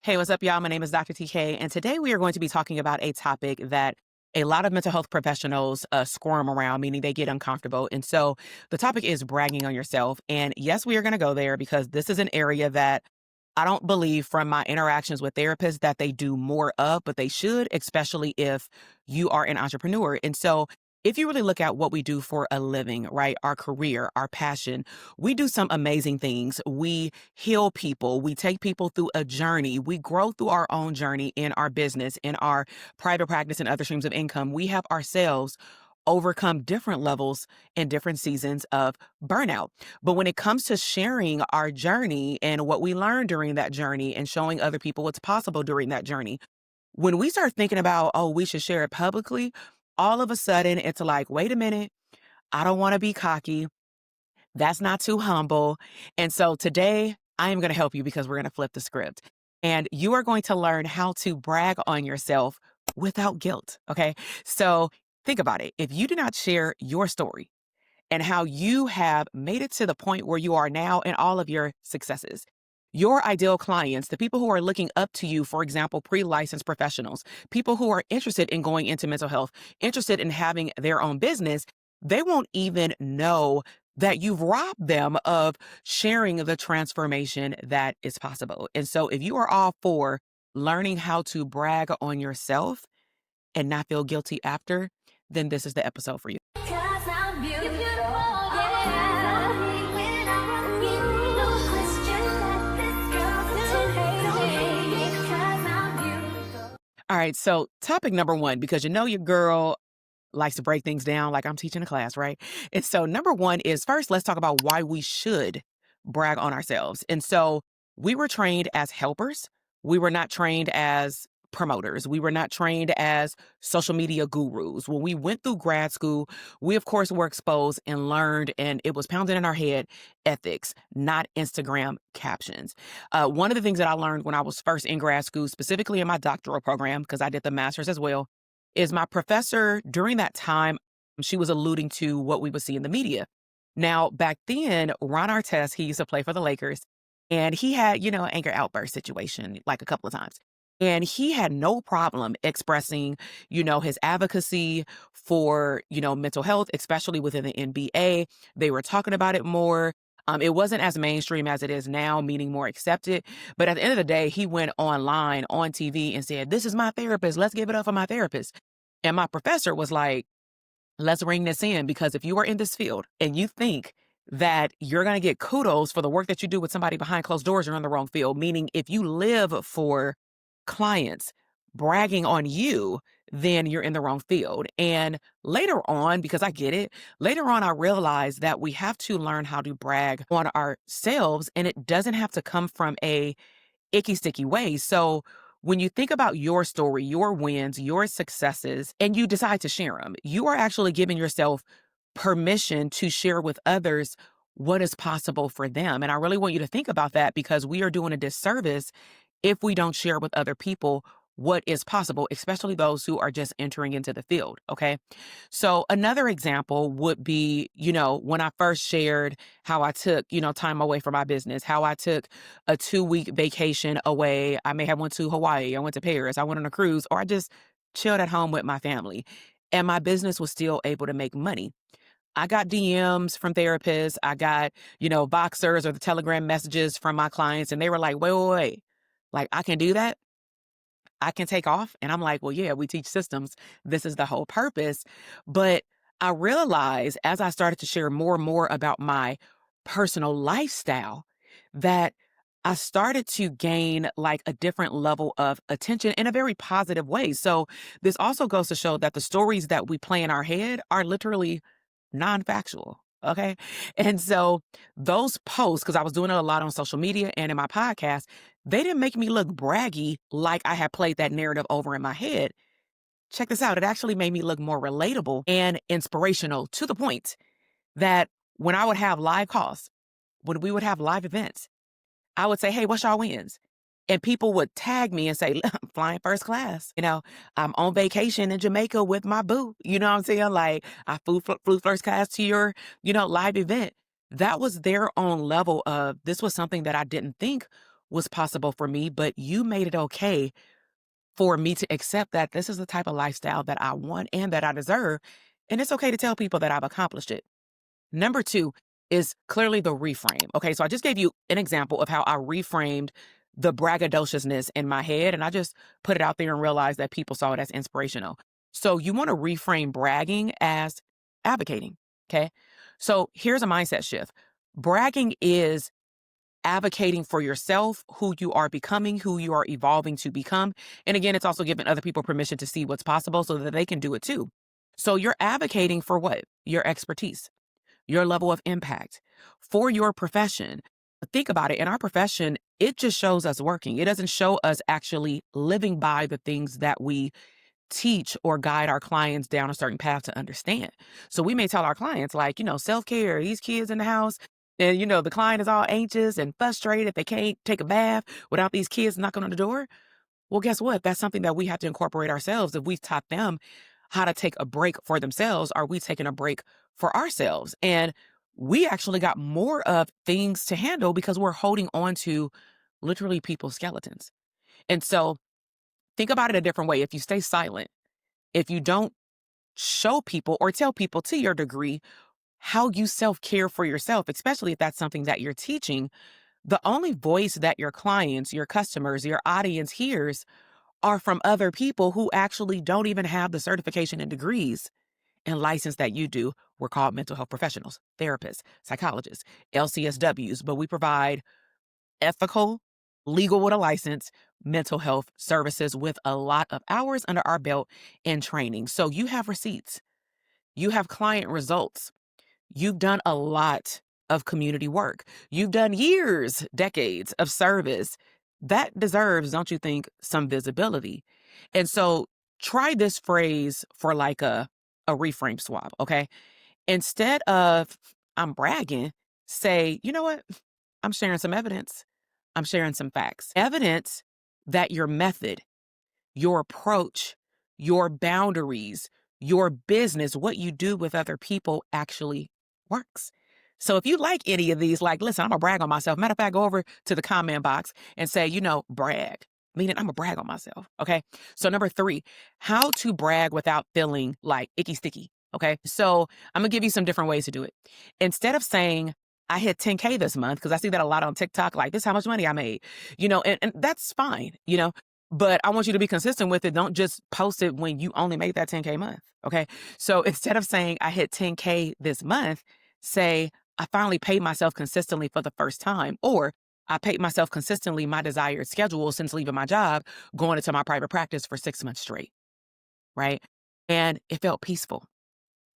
Hey, what's up, y'all? My name is Dr. TK, and today we are going to be talking about a topic that a lot of mental health professionals squirm around, meaning they get uncomfortable. And so the topic is bragging on yourself. And yes, we are going to go there because this is an area that I don't believe from my interactions with therapists that they do more of, but they should, especially if you are an entrepreneur. And so if you really look at what we do for a living, right? Our career, our passion, we do some amazing things. We heal people. We take people through a journey. We grow through our own journey in our business, in our private practice, and other streams of income. We have ourselves overcome different levels and different seasons of burnout. But when it comes to sharing our journey and what we learned during that journey and showing other people what's possible during that journey, when we start thinking about, oh, we should share it publicly, all of a sudden it's like, wait a minute, I don't want to be cocky. That's not too humble. And so today I am going to help you because we're going to flip the script. And you are going to learn how to brag on yourself without guilt. Okay. So think about it. If you do not share your story and how you have made it to the point where you are now and all of your successes, your ideal clients, the people who are looking up to you, for example, pre-licensed professionals, people who are interested in going into mental health, interested in having their own business, they won't even know that you've robbed them of sharing the transformation that is possible. And so if you are all for learning how to brag on yourself and not feel guilty after, then this is the episode for you. 'Cause I'm beautiful, yeah. When I run you, no question that this girl's hate me. 'Cause I'm beautiful. All right. So topic number one, because you know your girl likes to break things down like I'm teaching a class, right? And so number one is first, let's talk about why we should brag on ourselves. And so we were trained as helpers. We were not trained as promoters. We were not trained as social media gurus. When we went through grad school, we of course were exposed and learned, and it was pounded in our head, ethics, not Instagram captions. One of the things that I learned when I was first in grad school, specifically in my doctoral program, because I did the master's as well, is my professor during that time, she was alluding to what we would see in the media. Now, back then, Ron Artest, he used to play for the Lakers, and he had, an anger outburst situation like a couple of times. And he had no problem expressing, his advocacy for, mental health, especially within the NBA. They were talking about it more. It wasn't as mainstream as it is now, meaning more accepted. But at the end of the day, he went online on TV and said, "This is my therapist. Let's give it up for my therapist." And my professor was like, let's ring this in, because if you are in this field and you think that you're going to get kudos for the work that you do with somebody behind closed doors, you're in the wrong field. Meaning, if you live for clients bragging on you, then you're in the wrong field. And later on, because I get it, later on, I realized that we have to learn how to brag on ourselves, and it doesn't have to come from a icky, sticky way. So when you think about your story, your wins, your successes, and you decide to share them, you are actually giving yourself permission to share with others what is possible for them. And I really want you to think about that, because we are doing a disservice if we don't share with other people what is possible, especially those who are just entering into the field. Okay. So another example would be, when I first shared how I took, time away from my business, how I took a 2-week vacation away. I may have went to Hawaii, I went to Paris, I went on a cruise, or I just chilled at home with my family. And my business was still able to make money. I got DMs from therapists. I got, Voxers or the Telegram messages from my clients. And they were like, wait, wait, wait. Like, I can do that? I can take off? And I'm like, well, yeah, we teach systems. This is the whole purpose. But I realized as I started to share more and more about my personal lifestyle that I started to gain like a different level of attention in a very positive way. So this also goes to show that the stories that we play in our head are literally non-factual. Okay. And so those posts, because I was doing it a lot on social media and in my podcast, they didn't make me look braggy like I had played that narrative over in my head. Check this out. It actually made me look more relatable and inspirational, to the point that when I would have live calls, when we would have live events, I would say, hey, what's y'all wins? And people would tag me and say, I'm flying first class. I'm on vacation in Jamaica with my boo. You know what I'm saying? Like, I flew first class to your, live event. That was their own level of, this was something that I didn't think was possible for me, but you made it okay for me to accept that this is the type of lifestyle that I want and that I deserve. And it's okay to tell people that I've accomplished it. Number two is clearly the reframe. Okay, so I just gave you an example of how I reframed the braggadociousness in my head, and I just put it out there and realized that people saw it as inspirational. So you want to reframe bragging as advocating. Okay, so here's a mindset shift. Bragging is advocating for yourself, who you are becoming, who you are evolving to become. And again, it's also giving other people permission to see what's possible so that they can do it too. So you're advocating for what? Your expertise, your level of impact for your profession. Think about it. In our profession, it just shows us working. It doesn't show us actually living by the things that we teach or guide our clients down a certain path to understand. So we may tell our clients, like, self care, these kids in the house, and, the client is all anxious and frustrated if they can't take a bath without these kids knocking on the door. Well, guess what? That's something that we have to incorporate ourselves. If we've taught them how to take a break for themselves, are we taking a break for ourselves? And we actually got more of things to handle because we're holding on to literally people's skeletons. And so think about it a different way. If you stay silent, if you don't show people or tell people to your degree how you self care for yourself, especially if that's something that you're teaching, the only voice that your clients, your customers, your audience hears are from other people who actually don't even have the certification and degrees and license that you do. We're called mental health professionals, therapists, psychologists, LCSWs, but we provide ethical, legal with a license, mental health services with a lot of hours under our belt in training. So you have receipts, you have client results. You've done a lot of community work. You've done years, decades of service. That deserves, don't you think, some visibility? And so try this phrase for like a reframe swap, okay? Instead of I'm bragging, say, you know what? I'm sharing some evidence. I'm sharing some facts. Evidence that your method, your approach, your boundaries, your business, what you do with other people actually works. So if you like any of these, like, listen, I'm gonna brag on myself. Matter of fact, go over to the comment box and say, brag, meaning I'm gonna brag on myself. Okay. So number three, how to brag without feeling like icky sticky. Okay. So I'm gonna give you some different ways to do it. Instead of saying, I hit 10K this month, because I see that a lot on TikTok, like this is how much money I made, and that's fine, but I want you to be consistent with it. Don't just post it when you only made that 10K month. Okay. So instead of saying I hit 10K this month, say I finally paid myself consistently for the first time, or I paid myself consistently my desired schedule since leaving my job, going into my private practice for 6 months straight. Right. And it felt peaceful.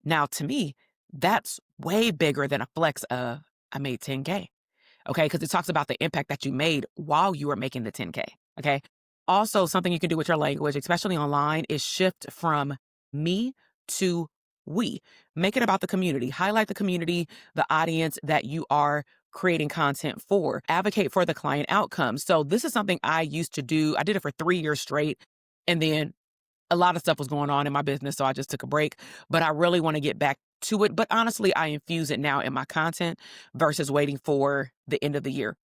Now, to me, that's way bigger than a flex of I made 10K. Okay. Because it talks about the impact that you made while you were making the 10K. Okay. Also, something you can do with your language, especially online, is shift from me to we. Make it about the community. Highlight the community, the audience that you are creating content for. Advocate for the client outcomes. So, this is something I used to do. I did it for 3 years straight. And then a lot of stuff was going on in my business. So, I just took a break. But I really want to get back to it. But honestly, I infuse it now in my content versus waiting for the end of the year.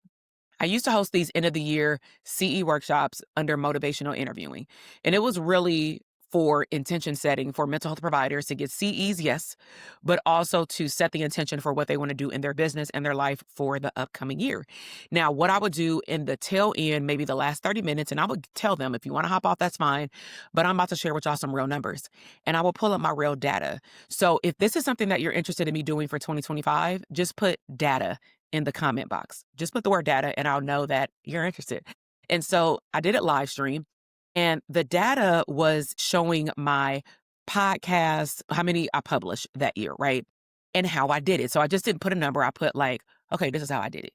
I used to host these end of the year CE workshops under motivational interviewing. And it was really for intention setting for mental health providers to get CEs, yes, but also to set the intention for what they want to do in their business and their life for the upcoming year. Now, what I would do in the tail end, maybe the last 30 minutes, and I would tell them, if you want to hop off, that's fine. But I'm about to share with y'all some real numbers and I will pull up my real data. So if this is something that you're interested in me doing for 2025, just put data in the comment box. Just put the word data and I'll know that you're interested. And so I did it live stream and the data was showing my podcast, how many I published that year, right? And how I did it. So I just didn't put a number. I put like, okay, this is how I did it.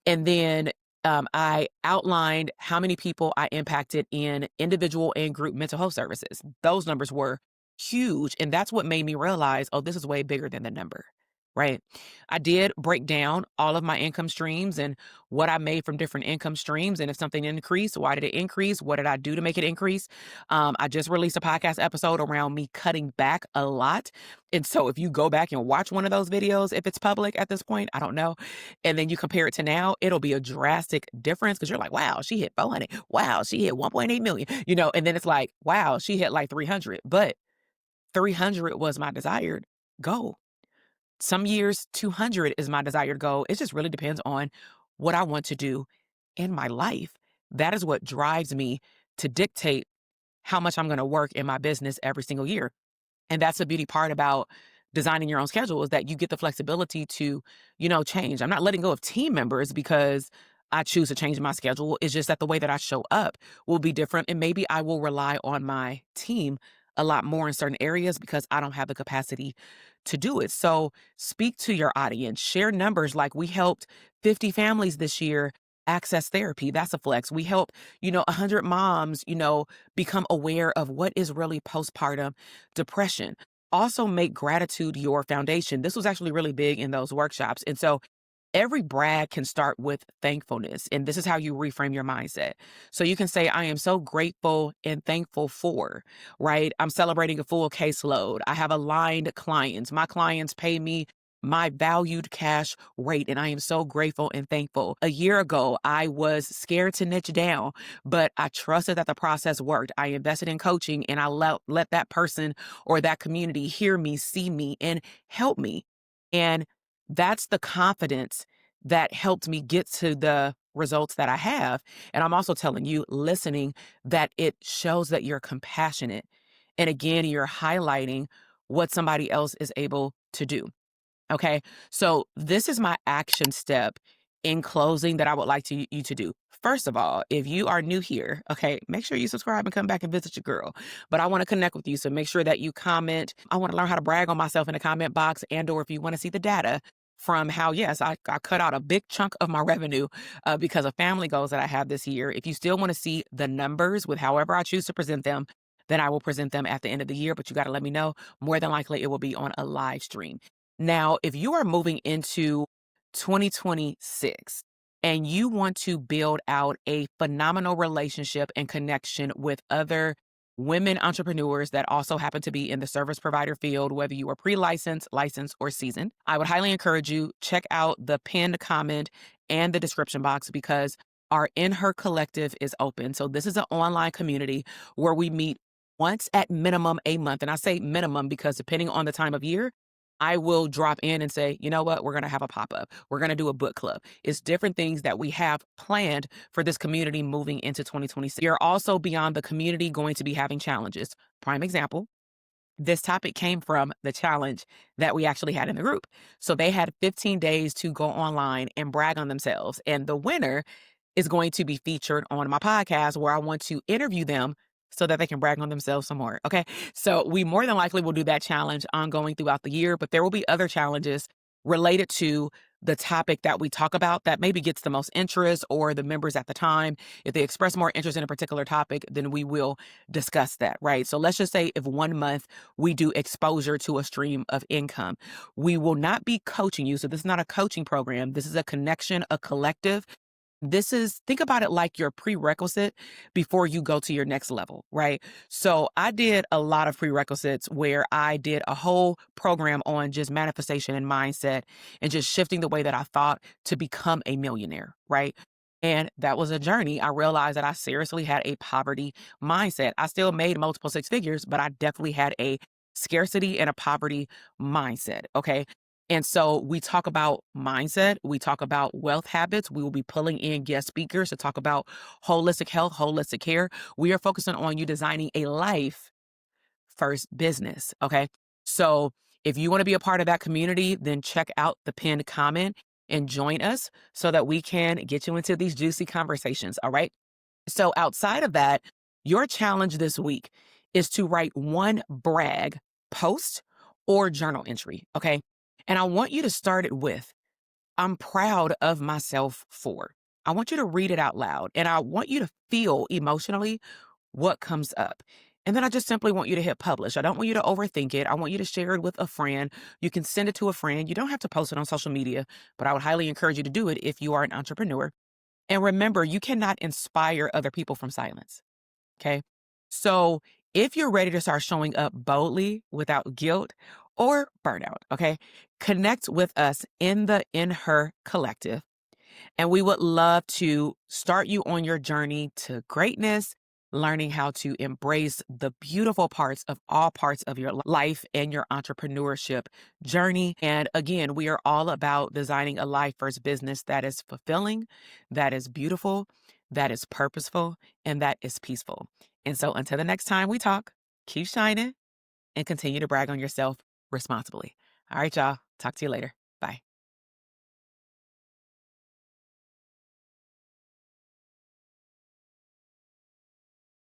And then I outlined how many people I impacted in individual and group mental health services. Those numbers were huge. And that's what made me realize, oh, this is way bigger than the number. right? I did break down all of my income streams and what I made from different income streams. And if something increased, why did it increase? What did I do to make it increase? I just released a podcast episode around me cutting back a lot. And so if you go back and watch one of those videos, if it's public at this point, I don't know. And then you compare it to now, it'll be a drastic difference because you're like, wow, she hit 400. Wow, she hit 1.8 million, and then it's like, wow, she hit like 300. But 300 was my desired goal. Some years, 200 is my desired goal. It just really depends on what I want to do in my life. That is what drives me to dictate how much I'm going to work in my business every single year. And that's the beauty part about designing your own schedule is that you get the flexibility to, change. I'm not letting go of team members because I choose to change my schedule. It's just that the way that I show up will be different. And maybe I will rely on my team a lot more in certain areas because I don't have the capacity to do it. So speak to your audience, share numbers like we helped 50 families this year access therapy. That's a flex. We help, 100 moms, become aware of what is really postpartum depression. Also, make gratitude your foundation. This was actually really big in those workshops. And so every brag can start with thankfulness. And this is how you reframe your mindset. So you can say, I am so grateful and thankful for, right? I'm celebrating a full caseload. I have aligned clients. My clients pay me my valued cash rate, and I am so grateful and thankful. A year ago, I was scared to niche down, but I trusted that the process worked. I invested in coaching and I let that person or that community hear me, see me, and help me. And that's the confidence that helped me get to the results that I have. And I'm also telling you, listening, that it shows that you're compassionate. And again, you're highlighting what somebody else is able to do. Okay. So this is my action step in closing that I would like you to do. First of all, if you are new here, okay, make sure you subscribe and come back and visit your girl. But I want to connect with you. So make sure that you comment. I want to learn how to brag on myself in the comment box or if you want to see the data from how, yes, I cut out a big chunk of my revenue because of family goals that I have this year. If you still want to see the numbers with however I choose to present them, then I will present them at the end of the year. But you got to let me know. More than likely, it will be on a live stream. Now, if you are moving into 2026 and you want to build out a phenomenal relationship and connection with other women entrepreneurs that also happen to be in the service provider field, whether you are pre-licensed, licensed, or seasoned, I would highly encourage you check out the pinned comment and the description box because our In Her Collective is open. So this is an online community where we meet once at minimum a month. And I say minimum because depending on the time of year, I will drop in and say, you know what, we're going to have a pop up. We're going to do a book club. It's different things that we have planned for this community moving into 2026. You're also beyond the community going to be having challenges. Prime example, this topic came from the challenge that we actually had in the group. So they had 15 days to go online and brag on themselves. And the winner is going to be featured on my podcast where I want to interview them so that they can brag on themselves some more. Okay. So we more than likely will do that challenge ongoing throughout the year, but there will be other challenges related to the topic that we talk about that maybe gets the most interest or the members at the time. If they express more interest in a particular topic, then we will discuss that, right? So let's just say if 1 month we do exposure to a stream of income, we will not be coaching you. So this is not a coaching program. This is a connection, a collective. Think about it like your prerequisite before you go to your next level, right? So I did a lot of prerequisites where I did a whole program on just manifestation and mindset and just shifting the way that I thought to become a millionaire, right? And that was a journey. I realized that I seriously had a poverty mindset. I still made multiple six figures, but I definitely had a scarcity and a poverty mindset. Okay. And so we talk about mindset, we talk about wealth habits. We will be pulling in guest speakers to talk about holistic health, holistic care. We are focusing on you designing a life first business. Okay. So if you want to be a part of that community, then check out the pinned comment and join us so that we can get you into these juicy conversations. All right. So outside of that, your challenge this week is to write one brag post or journal entry. Okay. And I want you to start it with, I'm proud of myself for. I want you to read it out loud and I want you to feel emotionally what comes up. And then I just simply want you to hit publish. I don't want you to overthink it. I want you to share it with a friend. You can send it to a friend. You don't have to post it on social media, but I would highly encourage you to do it if you are an entrepreneur. And remember, you cannot inspire other people from silence. Okay. So if you're ready to start showing up boldly without guilt or burnout, okay, connect with us in the In Her Collective. And we would love to start you on your journey to greatness, learning how to embrace the beautiful parts of all parts of your life and your entrepreneurship journey. And again, we are all about designing a life first business that is fulfilling, that is beautiful, that is purposeful, and that is peaceful. And so until the next time we talk, keep shining and continue to brag on yourself responsibly. All right, y'all. Talk to you later.